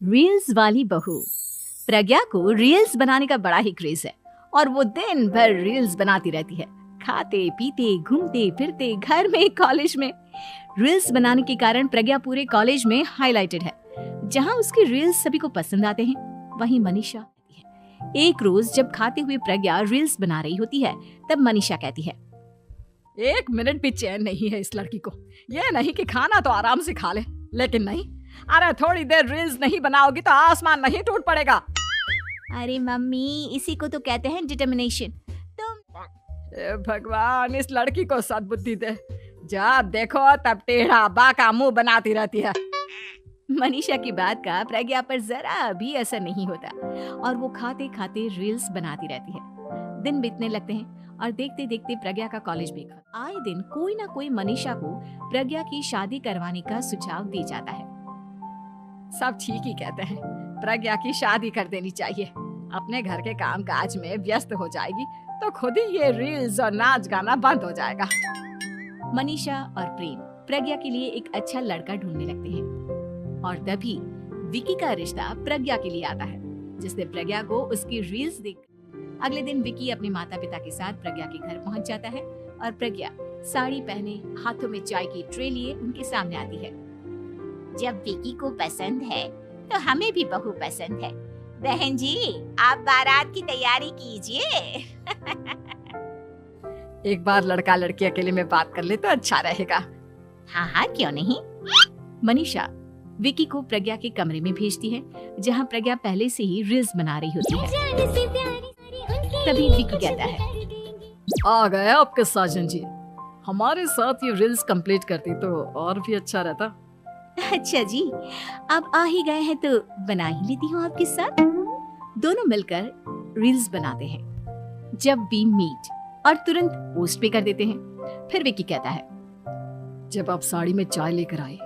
Reels वाली बहू। प्रज्ञा को रील्स बनाने का बड़ा ही क्रेज है और वो दिन भर रील्स बनाती रहती है। खाते पीते घूमते फिरते घर में कॉलेज में रील्स बनाने के कारण प्रज्ञा पूरे कॉलेज में हाईलाइटेड है। जहां उसकी रील्स सभी को पसंद आते हैं, वहीं मनीषा कहती है। एक रोज जब खाते हुए प्रज्ञा रील्स बना रही होती है, तब मनीषा कहती है, 1 मिनट भी चैन नहीं है इस लड़की को। ये नहीं कि खाना तो आराम से खा ले, लेकिन नहीं, अरे थोड़ी देर रील्स नहीं बनाओगी तो आसमान नहीं टूट पड़ेगा। अरे मम्मी, इसी को तो कहते हैं डिटर्मिनेशन। भगवान, इस लड़की को सद्बुद्धि दे। जब देखो तब टेढ़ा बाका मुंह बनाती रहती है। मनीषा की बात का प्रज्ञा पर जरा भी असर नहीं होता और वो खाते खाते रील्स बनाती रहती है। दिन बीतने लगते हैं और देखते देखते प्रज्ञा का कॉलेज भी खत्म। आए दिन कोई ना कोई मनीषा को प्रज्ञा की शादी करवाने का सुझाव दे जाता है। सब ठीक ही कहते हैं, प्रज्ञा की शादी कर देनी चाहिए। अपने घर के काम काज में व्यस्त हो जाएगी तो खुद ही ये रील्स और नाच गाना बंद हो जाएगा। मनीषा और प्रेम प्रज्ञा के लिए एक अच्छा लड़का ढूंढने लगते हैं और तभी विकी का रिश्ता प्रज्ञा के लिए आता है, जिसने प्रज्ञा को उसकी रील्स देख। अगले दिन विकी अपने माता पिता के साथ प्रज्ञा के घर पहुंच जाता है और प्रज्ञा साड़ी पहने हाथों में चाय की ट्रे लिए उनके सामने आती है। जब विकी को पसंद है तो हमें भी बहू पसंद है। बहन जी, आप बारात की तैयारी कीजिए। एक बार लड़का लड़की अकेले में बात कर ले तो अच्छा रहेगा। हाँ हाँ, क्यों नहीं। मनीषा विकी को प्रज्ञा के कमरे में भेजती है, जहां प्रज्ञा पहले से ही रील्स बना रही होती है। तभी विकी कहता है, आ गए आपके साजन जी। हमारे साथ ये रील्स कंप्लीट करती तो और भी अच्छा रहता। अच्छा जी, आप आ ही गए हैं तो बना ही लेती हूँ आपके साथ। दोनों मिलकर रील्स बनाते हैं। जब वी मीट और तुरंत पोस्ट भी कर देते हैं। फिर विकी कहता है, जब आप साड़ी में चाय लेकर आए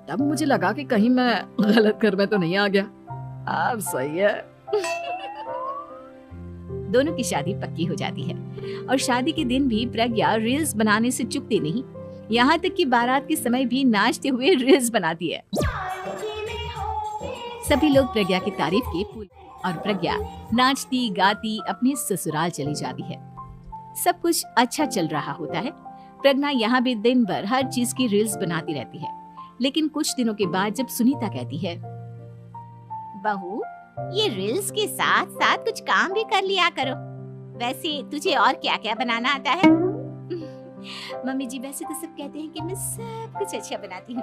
तब मुझे लगा कि कहीं मैं गलत घर में तो नहीं आ गया। अब सही है। दोनों की शादी पक्की हो जाती है और शादी के दिन भी प्रज्ञा रील्स बनाने से चूकती नहीं। यहाँ तक कि बारात के समय भी नाचते हुए रील्स बनाती है। सभी लोग प्रज्ञा की तारीफ के फूल और प्रज्ञा नाचती गाती अपने ससुराल चली जाती है। सब कुछ अच्छा चल रहा होता है। प्रज्ञा यहाँ भी दिन भर हर चीज की रील्स बनाती रहती है। लेकिन कुछ दिनों के बाद जब सुनीता कहती है, बहू, ये रील्स के साथ साथ कुछ काम भी कर लिया करो। वैसे तुझे और क्या क्या बनाना आता है? मम्मी जी, वैसे तो सब कहते हैं कि मैं सब कुछ अच्छा बनाती हूँ,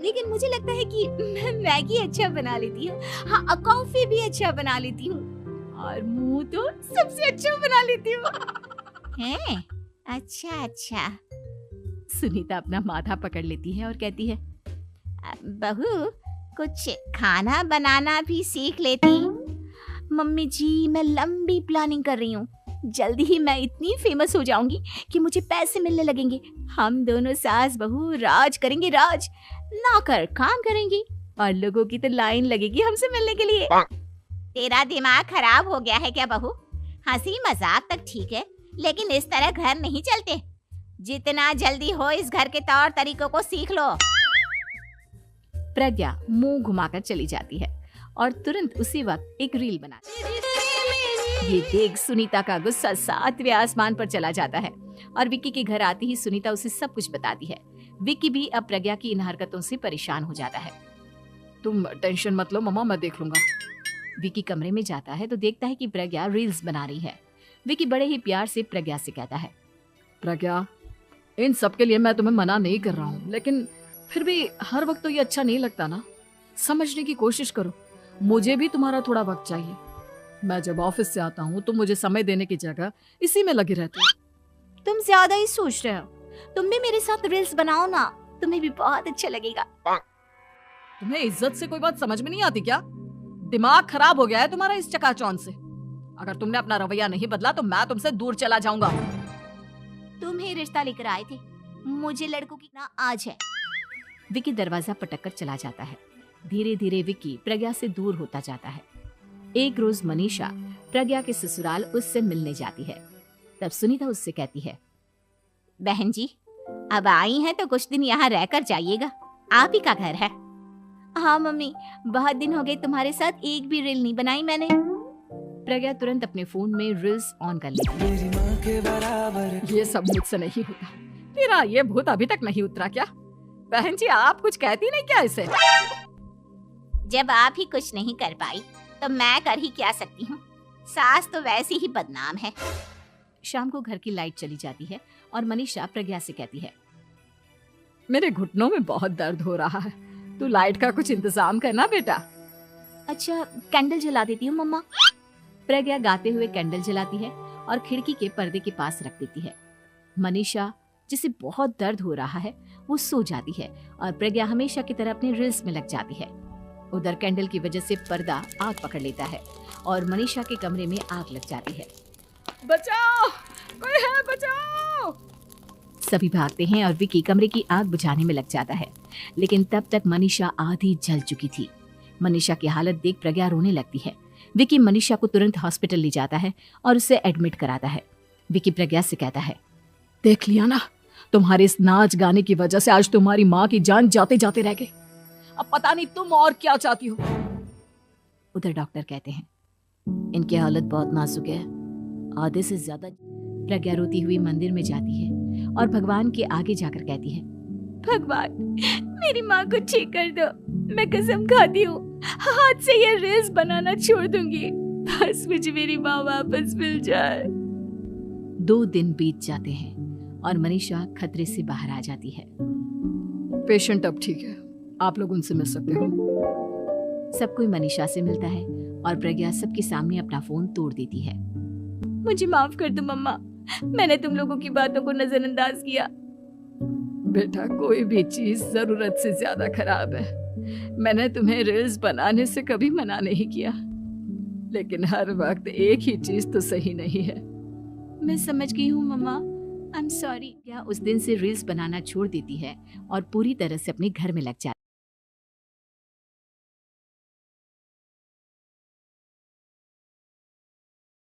लेकिन मुझे लगता है कि मैं मैगी अच्छा बना लेती हूँ। हाँ, कॉफी भी अच्छा बना लेती हूँ और मुंह तो सबसे अच्छा बना लेती हूँ। हैं? अच्छा अच्छा। सुनीता अपना माथा पकड़ लेती है और कहती है, बहू, कुछ खाना बनाना भी सीख लेती। मम्मी जी, मैं लंबी प्लानिंग कर रही हूँ। जल्दी ही मैं इतनी फेमस हो जाऊंगी कि मुझे पैसे मिलने लगेंगे। हम दोनों सास बहू राज करेंगे, राज नौकर काम करेंगे और लोगों की तो लाइन लगेगी हमसे मिलने के लिए। तेरा दिमाग खराब हो गया है क्या बहू? हंसी मजाक तक ठीक है, लेकिन इस तरह घर नहीं चलते। जितना जल्दी हो इस घर के तौर तरीकों को सीख लो। प्रज्ञा मुंह घुमाकर चली जाती है और तुरंत उसी वक्त एक रील बनाती है। ये देख सुनीता का गुस्सा 7वें आसमान पर चला जाता है और विक्की के घर आती ही सुनीता उसे सब कुछ बताती है। विक्की भी अब प्रज्ञा की इन हरकतों से परेशान हो जाता है। तुम टेंशन मत लो मम्मा, मैं देख लूंगा। विक्की कमरे में जाता है तो देखता है कि प्रज्ञा रील्स बना रही है। विक्की बड़े ही प्यार से प्रज्ञा से कहता है, प्रज्ञा, इन सब के लिए मैं तुम्हें मना नहीं कर रहा हूँ, लेकिन फिर भी हर वक्त तो ये अच्छा नहीं लगता ना। समझने की कोशिश करो, मुझे भी तुम्हारा थोड़ा वक्त चाहिए। मैं जब ऑफिस से आता हूँ तो मुझे समय देने की जगह इसी में लगी रहती है। तुम ज्यादा ही सोच रहे हो। तुम भी मेरे साथ रील्स बनाओ ना, तुम्हें भी बहुत अच्छा लगेगा। तुम्हें इज्जत से कोई बात समझ में नहीं आती क्या? दिमाग खराब हो गया है तुम्हारा इस चकाचौंध से। अगर तुमने अपना रवैया नहीं बदला तो मैं तुमसे दूर चला जाऊंगा। तुम ही रिश्ता लेकर आए थे, मुझे लड़कों की ना आज है। विक्की दरवाजा पटक कर चला जाता है। धीरे धीरे विक्की प्रज्ञा से दूर होता जाता है। एक रोज मनीषा प्रज्ञा के ससुराल उससे मिलने जाती है। तब सुनीता उससे कहती है, बहन जी, अब आई हैं तो कुछ दिन यहाँ रहकर जाइएगा, आप ही का घर है। हाँ मम्मी, बहुत दिन हो गए तुम्हारे साथ एक भी रील नहीं बनाई मैंने। प्रज्ञा तुरंत अपने फोन में रील्स ऑन कर लेती है। मेरी माँ के बराबर ये सब मुझसे नहीं होता। तेरा ये भूत अभी तक नहीं उतरा क्या? बहन जी आप कुछ कहती नहीं क्या इसे? जब आप ही कुछ नहीं कर पाई तो मैं कर ही क्या सकती हूँ। सास तो वैसी ही बदनाम है। शाम को घर की लाइट चली जाती है और मनीषा प्रज्ञा से कहती है, मेरे घुटनों में बहुत दर्द हो रहा है, तू लाइट का कुछ इंतजाम करना बेटा। अच्छा कैंडल जला देती हूँ मम्मा। प्रज्ञा गाते हुए कैंडल जलाती है और खिड़की के पर्दे के पास रख देती है। मनीषा जिसे बहुत दर्द हो रहा है वो सो जाती है और प्रज्ञा हमेशा की तरह अपने रील्स में लग जाती है। उधर कैंडल की वजह से पर्दा आग पकड़ लेता है और मनीषा के कमरे में आग लग जाती है। बचाओ, कोई है बचाओ। सभी भागते हैं और विकी कमरे की आग बुझाने में लग जाता है, लेकिन तब तक मनीषा आधी जल चुकी थी। मनीषा की हालत देख प्रज्ञा रोने लगती है। विकी मनीषा को तुरंत हॉस्पिटल ले जाता है और उसे एडमिट कराता है। विकी प्रज्ञा से कहता है, देख लिया ना, तुम्हारे इस नाच गाने की वजह से आज तुम्हारी माँ की जान जाते जाते रह गई। अब पता नहीं तुम और क्या चाहती हो। उधर डॉक्टर कहते हैं, इनकी हालत बहुत नाजुक है, आधे से ज्यादा। प्रज्ञा रोती हुई मंदिर में जाती है और भगवान के आगे जाकर कहती है, भगवान मेरी माँ को ठीक कर दो, मैं कसम खाती हूँ हाथ से ये रील्स बनाना छोड़ दूंगी, बस मुझे मेरी माँ वापस मिल जाए। 2 दिन बीत जाते हैं और मनीषा खतरे से बाहर आ जाती है। पेशेंट अब ठीक है, आप लोग उनसे मिल सकते हो। सब कोई मनीषा से मिलता है और प्रज्ञा सबके सामने अपना फोन तोड़ देती है। मुझे माफ कर दो मम्मा, मैंने तुम लोगों की बातों को नजरअंदाज किया। बेटा कोई भी चीज जरूरत से ज्यादा खराब है। मैंने तुम्हें रील्स बनाने से कभी मना नहीं किया, लेकिन हर वक्त एक ही चीज तो सही नहीं है। मैं समझ गई हूँ मम्मा, आई एम सॉरी। क्या उस दिन से रील्स बनाना छोड़ देती है और पूरी तरह से अपने घर में लग जाती है।